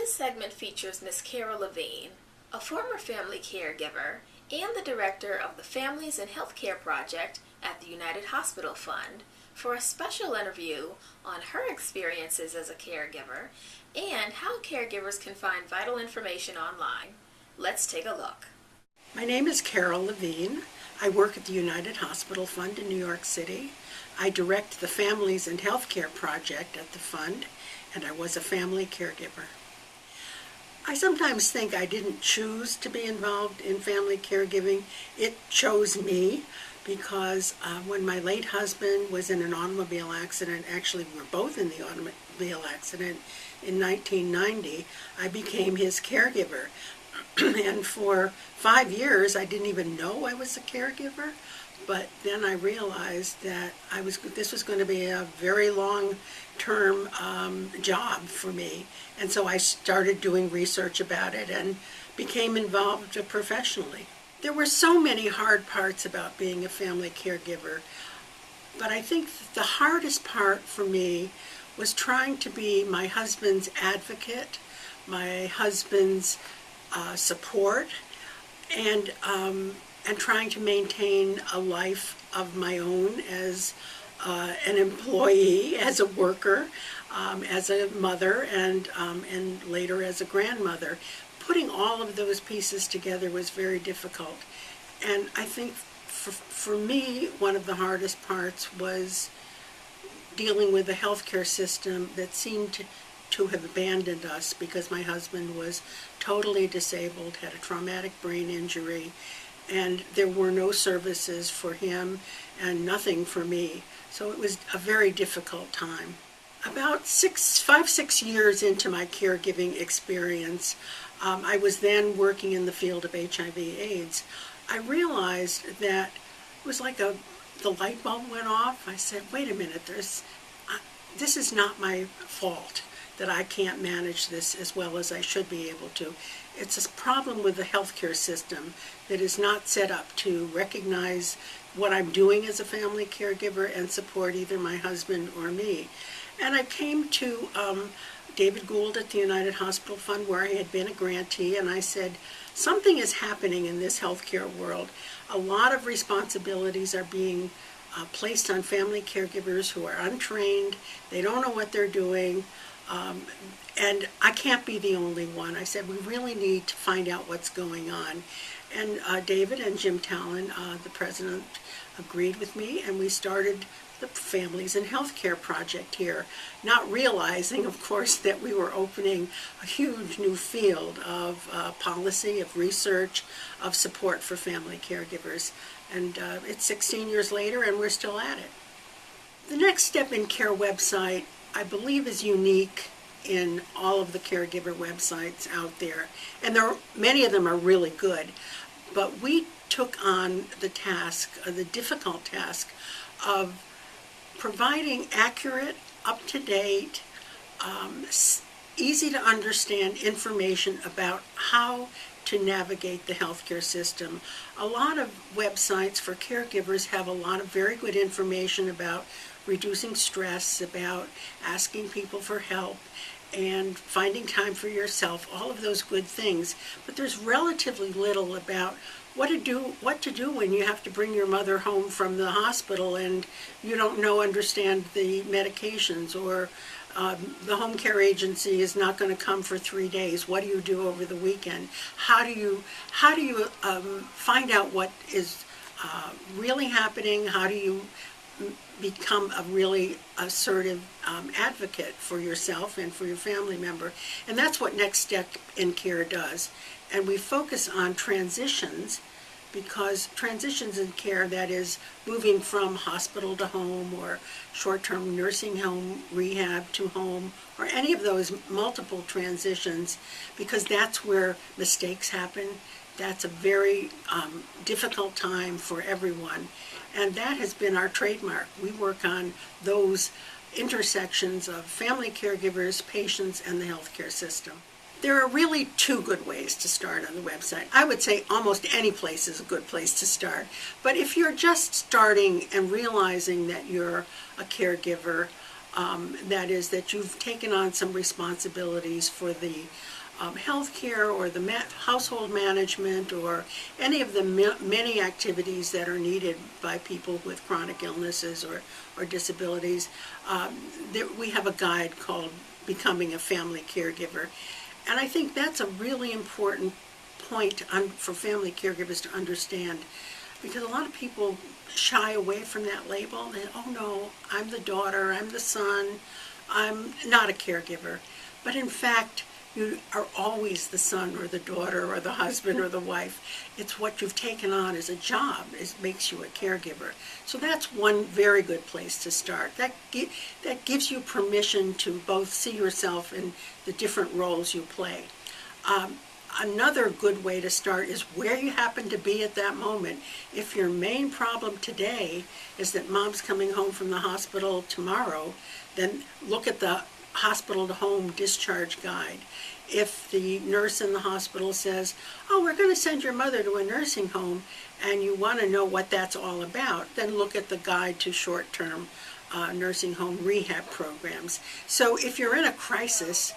This segment features Ms. Carol Levine, a former family caregiver and the director of the Families and Healthcare Project at the United Hospital Fund, for a special interview on her experiences as a caregiver and how caregivers can find vital information online. Let's take a look. My name is Carol Levine. I work at the United Hospital Fund in New York City. I direct the Families and Healthcare Project at the fund, and I was a family caregiver. I sometimes think I didn't choose to be involved in family caregiving. It chose me because when my late husband was in an automobile accident, actually we were both in the automobile accident in 1990, I became his caregiver. And for 5 years I didn't even know I was a caregiver, but then I realized that this was going to be a very long-term job for me. And so I started doing research about it and became involved professionally. There were so many hard parts about being a family caregiver, but I think the hardest part for me was trying to be my husband's advocate, my husband's support, and trying to maintain a life of my own as an employee, as a worker, as a mother, and later as a grandmother. Putting all of those pieces together was very difficult. And I think for me, one of the hardest parts was dealing with a healthcare system that seemed to have abandoned us because my husband was totally disabled, had a traumatic brain injury, and there were no services for him and nothing for me. So it was a very difficult time. About 6 years into my caregiving experience, I was then working in the field of HIV/AIDS. I realized that it was like the light bulb went off. I said, wait a minute, this is not my fault that I can't manage this as well as I should be able to. It's a problem with the healthcare system that is not set up to recognize what I'm doing as a family caregiver and support either my husband or me. And I came to David Gould at the United Hospital Fund, where I had been a grantee, and I said, something is happening in this healthcare world. A lot of responsibilities are being placed on family caregivers who are untrained. They don't know what they're doing. And I can't be the only one. I said, we really need to find out what's going on. And David and Jim Talon, the president, agreed with me, and we started the Families and Healthcare Project here, not realizing, of course, that we were opening a huge new field of policy, of research, of support for family caregivers. And it's 16 years later, and we're still at it. The Next Step in Care website, I believe, is unique in all of the caregiver websites out there, and many of them are really good. But we took on the task, the difficult task, of providing accurate, up-to-date, easy to understand information about how to navigate the healthcare system. A lot of websites for caregivers have a lot of very good information about reducing stress, about asking people for help, and finding time for yourself, all of those good things. But there's relatively little about what to do when you have to bring your mother home from the hospital and you don't understand the medications, or the home care agency is not going to come for 3 days. What do you do over the weekend? How do you find out what is really happening? How do you become a really assertive advocate for yourself and for your family member? And that's what Next Step in Care does. And we focus on transitions, because transitions in care, that is moving from hospital to home, or short-term nursing home, rehab to home, or any of those multiple transitions, because that's where mistakes happen. That's a very difficult time for everyone. And that has been our trademark. We work on those intersections of family caregivers, patients, and the healthcare system. There are really two good ways to start on the website. I would say almost any place is a good place to start. But if you're just starting and realizing that you're a caregiver, That is, that you've taken on some responsibilities for the health care or the household management or any of the many activities that are needed by people with chronic illnesses or disabilities. We have a guide called Becoming a Family Caregiver. And I think that's a really important point for family caregivers to understand, because a lot of people shy away from that label. They, oh no, I'm the daughter, I'm the son, I'm not a caregiver. But in fact, you are always the son or the daughter or the husband or the wife. It's what you've taken on as a job makes you a caregiver. So that's one very good place to start. That gives you permission to both see yourself in the different roles you play. Another good way to start is where you happen to be at that moment. If your main problem today is that mom's coming home from the hospital tomorrow, then look at the hospital to home discharge guide. If the nurse in the hospital says, oh, we're going to send your mother to a nursing home, and you want to know what that's all about, then look at the guide to short-term nursing home rehab programs. So if you're in a crisis,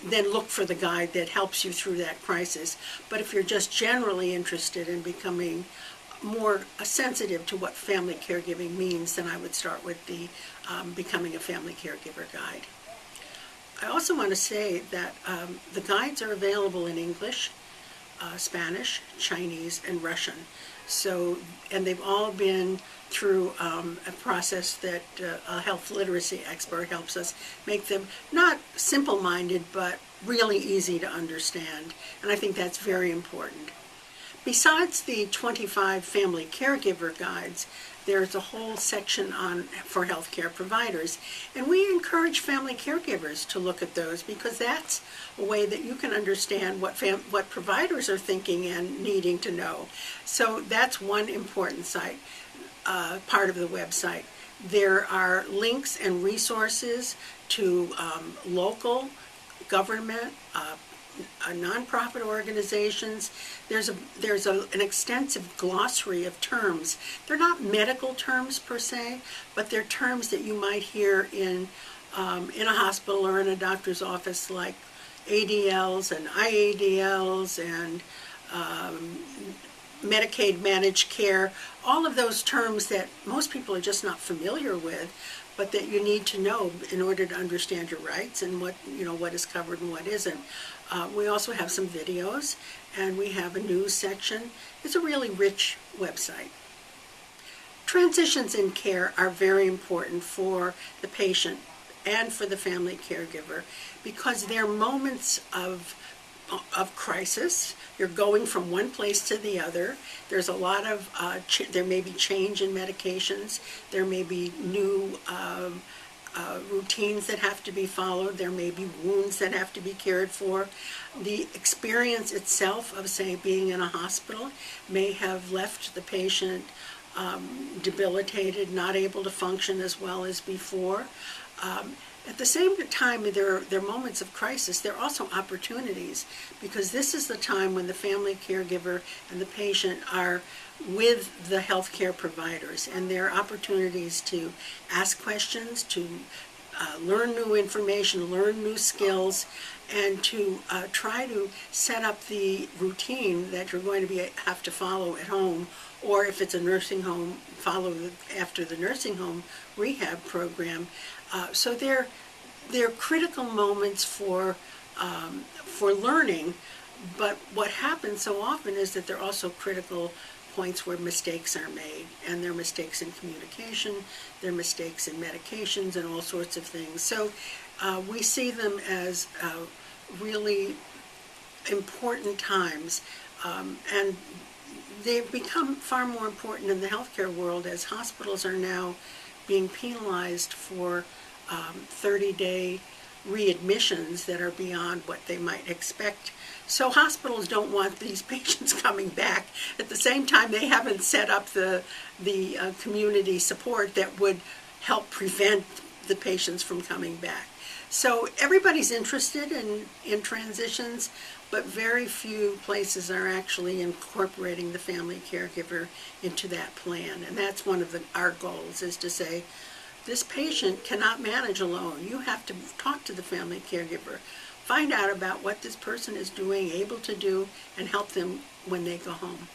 then look for the guide that helps you through that crisis. But if you're just generally interested in becoming more sensitive to what family caregiving means, then I would start with the Becoming a Family Caregiver guide. I also want to say that the guides are available in English, Spanish, Chinese, and Russian. So, and they've all been through a process that a health literacy expert helps us make them not simple-minded, but really easy to understand. And I think that's very important. Besides the 25 family caregiver guides, there's a whole section for healthcare providers. And we encourage family caregivers to look at those, because that's a way that you can understand what providers are thinking and needing to know. So that's one important part of the website. There are links and resources to local government, nonprofit organizations. There's an extensive glossary of terms. They're not medical terms per se, but they're terms that you might hear in a hospital or in a doctor's office, like ADLs and IADLs and Medicaid managed care. All of those terms that most people are just not familiar with, but that you need to know in order to understand your rights and what is covered and what isn't. We also have some videos, and we have a news section. It's a really rich website. Transitions in care are very important for the patient and for the family caregiver, because they're moments of crisis. You're going from one place to the other. There's a lot of, there may be change in medications. There may be new routines that have to be followed. There may be wounds that have to be cared for. The experience itself of, say, being in a hospital may have left the patient debilitated, not able to function as well as before. At the same time, there are moments of crisis. There are also opportunities, because this is the time when the family caregiver and the patient are with the healthcare providers, and there are opportunities to ask questions, to learn new information, learn new skills, and to try to set up the routine that you're going to have to follow at home, or if it's a nursing home, follow after the nursing home rehab program. So they're critical moments for learning, but what happens so often is that they're also critical points where mistakes are made, and there are mistakes in communication, there are mistakes in medications, and all sorts of things. So we see them as really important times, and they've become far more important in the healthcare world, as hospitals are now being penalized for 30-day readmissions that are beyond what they might expect. So hospitals don't want these patients coming back. At the same time, they haven't set up the community support that would help prevent the patients from coming back. So everybody's interested in transitions, but very few places are actually incorporating the family caregiver into that plan. And that's one of our goals, is to say, This patient cannot manage alone. You have to talk to the family caregiver, find out about what this person is doing, able to do, and help them when they go home.